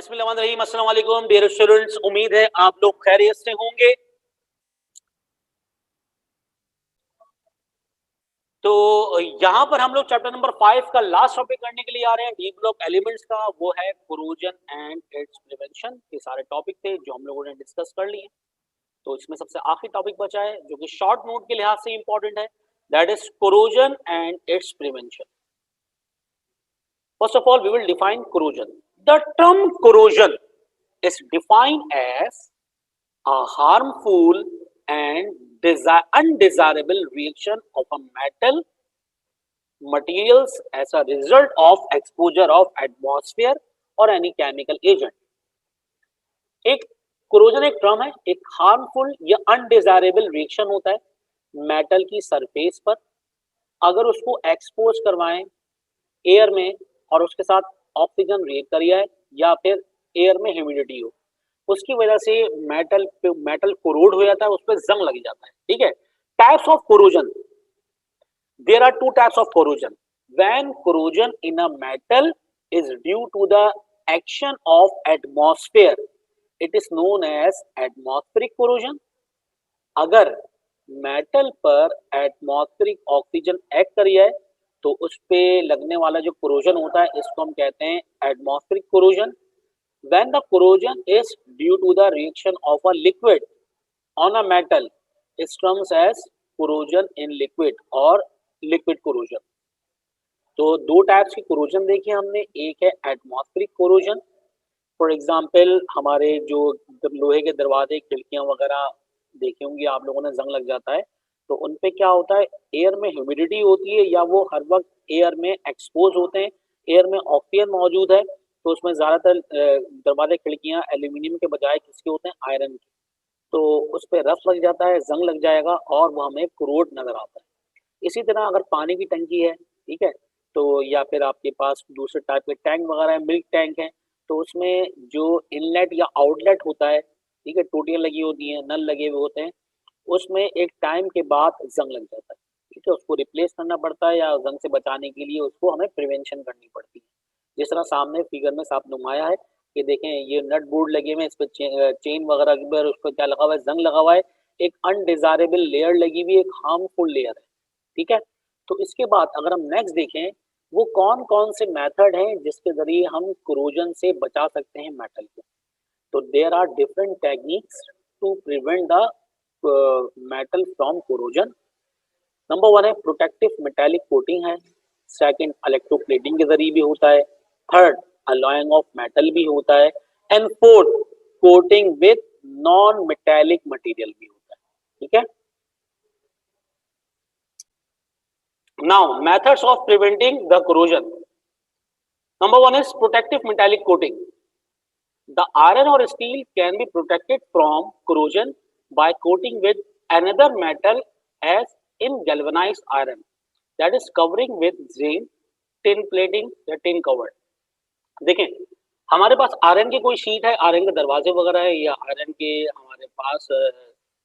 बिस्मिल्लाहिर्रहमानिर्रहीम, अस्सलाम वालेकुम डियर स्टूडेंट्स। उम्मीद है आप लोग खैरियत से होंगे। तो यहाँ पर हम लोग चैप्टर नंबर 5 का लास्ट टॉपिक करने के लिए आ रहे हैं, डी ब्लॉक एलिमेंट्स का। वो है कोरोजन एंड इट्स प्रिवेंशन। ये सारे टॉपिक थे जो हम लोगों ने डिस्कस कर लिए। तो इसमें सबसे आखिरी टॉपिक बचा है जो कि शॉर्ट नोट के लिहाज से इंपॉर्टेंट है, that is corrosion and it's prevention. First of all, we will define corrosion. The term corrosion is defined as a harmful and undesirable reaction of a metal materials as a result of exposure of atmosphere or any chemical agent. एक corrosion एक term है, एक harmful या undesirable reaction होता है metal की surface पर। अगर उसको एक्सपोज करवाएं एयर में और उसके साथ ऑक्सीजन रिएक्ट कर जाए या फिर एयर में ह्यूमिडिटी हो, उसकी वजह से मेटल कोरोड हो जाता है, उस पर जंग लग जाता है। ठीक है। Types of corrosion, there are two types of corrosion. When corrosion in a metal is due to the action of atmosphere, it is known as atmospheric corrosion. अगर मेटल पर एटमॉस्फेरिक ऑक्सीजन एक्ट कर जाए तो उस पे लगने वाला जो कोरोजन होता है इसको हम कहते हैं atmospheric corrosion. When the corrosion is due to the reaction of a liquid on a metal, it terms as corrosion in liquid और liquid corrosion। तो दो टाइप्स की कोरोजन देखी हमने, एक है एटमॉस्फेरिक कोरोजन। फॉर एग्जांपल हमारे जो लोहे के दरवाजे खिड़कियां वगैरह देखे होंगे आप लोगों ने, जंग लग जाता है तो उन पे क्या होता है, एयर में ह्यूमिडिटी होती है या वो हर वक्त एयर में एक्सपोज होते हैं, एयर में ऑक्सीजन मौजूद है, तो उसमें ज़्यादातर दरवाजे खिड़कियां एल्यूमिनियम के बजाय किसके होते हैं, आयरन के। तो उस पर रफ लग जाता है, जंग लग जाएगा और वो हमें क्रोड नज़र आता है। इसी तरह अगर पानी की टंकी है, ठीक है, तो या फिर आपके पास दूसरे टाइप के टैंक वगैरह है, मिल्क टैंक है, तो उसमें जो इनलेट या आउटलेट होता है, ठीक है, टोटियाँ लगी होती हैं, नल लगे हुए होते हैं, उसमें एक टाइम के बाद जंग लग जाता है। ठीक है, उसको रिप्लेस करना पड़ता है या जंग से बचाने के लिए उसको हमें प्रिवेंशन करनी पड़ती है। जिस तरह सामने फिगर में साफ नुमाया है कि देखें ये नट बोर्ड लगे हुए हैं, इस पर चेन वगैरह पर उस पर क्या लगा हुआ है, जंग लगा हुआ है, एक अनडिजायरेबल लेयर लगी हुई, एक हार्मफुल लेयर है। ठीक है। तो इसके बाद अगर हम नेक्स्ट देखें वो कौन कौन से मेथड हैं जिसके जरिए हम कोरोजन से बचा सकते हैं मेटल को। तो there are different techniques to prevent the metal from corrosion. Number 1 है प्रोटेक्टिव मेटालिक कोटिंग है। सेकंड इलेक्ट्रोप्लेटिंग के जरिए भी होता है। थर्ड अलॉइंग ऑफ मेटल भी होता है। And fourth coating with non metallic material भी होता है। ठीक है। Now, methods of preventing the corrosion. Number 1 is protective metallic coating. The iron or steel can be protected from corrosion by coating with another metal as in galvanized iron, that is covering with zinc, tin plating या tin covered. देखें हमारे पास iron की कोई sheet है, iron के दरवाजे वगैरह है या आयरन के हमारे पास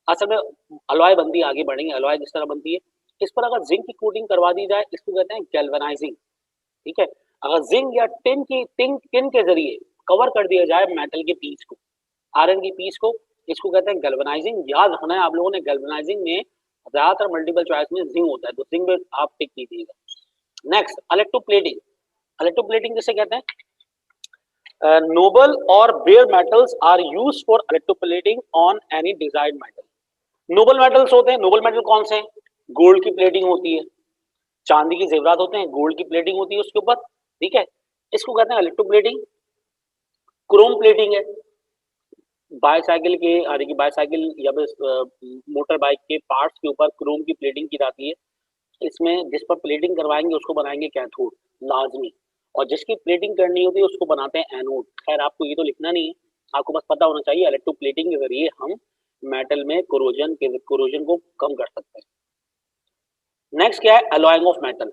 असल में अलॉय बनती है, आगे बढ़ेंगे, अलॉय किस तरह बनती है। इस पर अगर जिंक की कोटिंग करवा दी जाए इसको कहते हैं गैल्वेनाइजिंग। ठीक है। अगर जिंक या टिन के जरिए कवर कर दिया जाए मेटल के पीस को, आयरन की पीस को, इसको कहते हैं गैल्वेनाइजिंग। याद रखना है आप लोगों ने, गैल्वेनाइजिंग में ज्यादातर मल्टीपल चॉइस में जिंक होता है, तो जिंक में आप टिक कीजिएगा। Next electroplating. इलेक्ट्रोप्लेटिंग जिसे कहते हैं, noble or bare metals are used for electroplating on any desired metal. Noble metals होते हैं, नोबल मेटल कौन से हैं, गोल्ड की प्लेटिंग होती है, चांदी की जेवरात होते हैं, गोल्ड की प्लेटिंग होती है उसके ऊपर। ठीक है, इसको कहते हैं इलेक्ट्रोप्लेटिंग। क्रोम प्लेटिंग है, बाईसाइकिल के यानी कि बाईसाइकिल या मोटर बाइक के पार्ट्स के ऊपर क्रोम की प्लेटिंग की जाती है। इसमें जिस पर प्लेटिंग करवाएंगे उसको बनाएंगे कैथोड लाजमी, और जिसकी प्लेटिंग करनी होती है उसको बनाते हैं एनोड। खैर आपको ये तो लिखना नहीं है, आपको बस पता होना चाहिए इलेक्ट्रोप्लेटिंग के जरिए हम मेटल में कोरोजन को कम कर सकते हैं। नेक्स्ट क्या है, alloying of metal.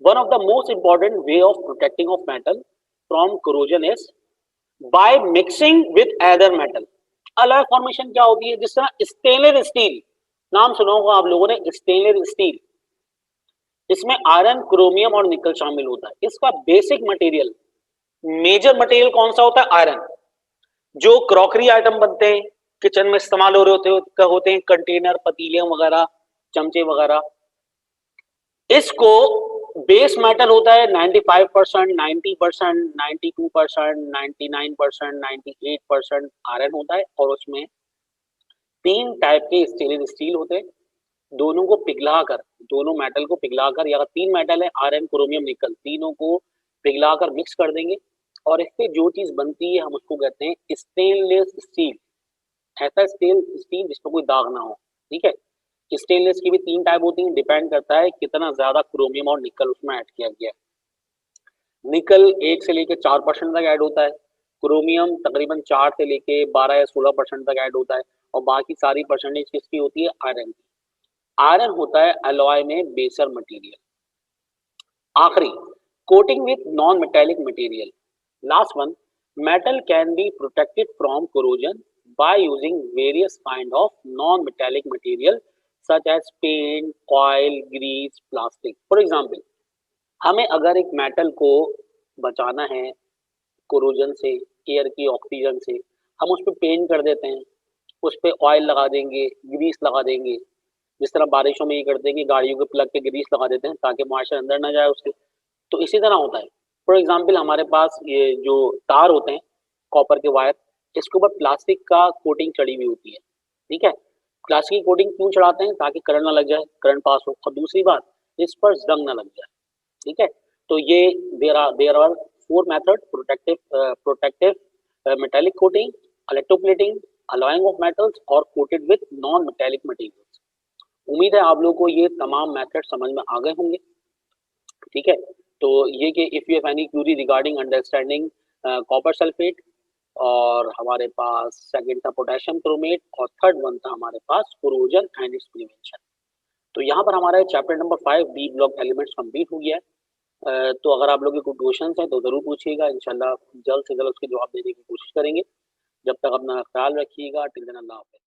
One of the most important way of protecting of metal from corrosion is by mixing with other metal. Alloy formation क्या होती है, जिस तरह स्टेनलेस स्टील, नाम सुना होगा आप लोगों ने, स्टेनलेस स्टील, इसमें आयरन, क्रोमियम और निकल शामिल होता है। इसका बेसिक मटेरियल मेजर मटेरियल कौन सा होता है? आयरन। जो क्रॉकरी आइटम बनते हैं, किचन में इस्तेमाल हो रहे होते हैं कंटेनर, पतीले वगैरह, चमचे वगैरह, इसको बेस मेटल होता है 95%, 90%, 92%, 99%, 98% आयरन होता है। और उसमें तीन टाइप के स्टेनलेस स्टील होते हैं। दोनों को पिघलाकर, दोनों मेटल को पिघलाकर, या तीन मेटल है आयरन, क्रोमियम, निकल, तीनों को पिघलाकर मिक्स कर देंगे और इससे जो चीज बनती है हम उसको कहते हैं स्टेनलेस स्टील। ऐसा स्टील स्टील जिसमें कोई दाग ना हो। ठीक है। स्टेनलेस की भी तीन टाइप होती है, डिपेंड करता है कितना ज्यादा क्रोमियम और निकल उसमें ऐड किया गया है। निकल 1 से लेकर 4% तक ऐड होता है, क्रोमियम तकरीबन 4 से लेके 12 या 16% तक ऐड होता है, और बाकी सारी परसेंटेज किसकी होती है? आयरन की। आयरन होता है अलॉय में बेसर मटेरियल। आखिरी, coating with non metallic material, last one, metal can be protected from corrosion by using various kind of non-metallic material such as paint, oil, grease, plastic. For example, हमें अगर एक metal को बचाना है corrosion से, air की, oxygen से, हम उस पर पेंट कर देते हैं, उस पर ऑयल लगा देंगे, ग्रीस लगा देंगे। जिस तरह बारिशों में ये करते हैं कि गाड़ियों के प्लग पे ग्रीस लगा देते हैं ताकि मॉइस्चर अंदर ना जाए उसके, तो इसी तरह होता है। फॉर एग्जाम्पल हमारे पास ये जो तार होते हैं, कॉपर के वायर, इसके ऊपर प्लास्टिक का कोटिंग चढ़ी हुई होती है। ठीक है। प्लास्टिक की कोटिंग क्यों चढ़ाते हैं? ताकि करंट ना लग जाए, करंट पास हो, और दूसरी बात, इस पर जंग ना लग जाए। ठीक है। तो ये there are four method: protective metallic coating, electroplating, alloying of metals, और coated with non metallic materials. उम्मीद है आप लोगों को ये तमाम मेथड समझ में आ गए होंगे। ठीक है। तो ये कि if you have any Curie regarding understanding copper sulphate, और हमारे पास सेकंड था पोटेशियम क्रोमेट, और थर्ड वन था हमारे पास कोरोजन एंड इट्स प्रिवेंशन। तो यहाँ पर हमारा chapter number 5 D block elements complete हो गया है। तो अगर आप लोगों के कोई क्वेश्चन हैं तो ज़रूर पूछिएगा, इंशाल्लाह जल्द से जल्द उसके जवाब देने की कोशिश करेंगे। जब तक अपना ख्याल रखिएगा, टिल देन अल्लाह हाफ़िज़।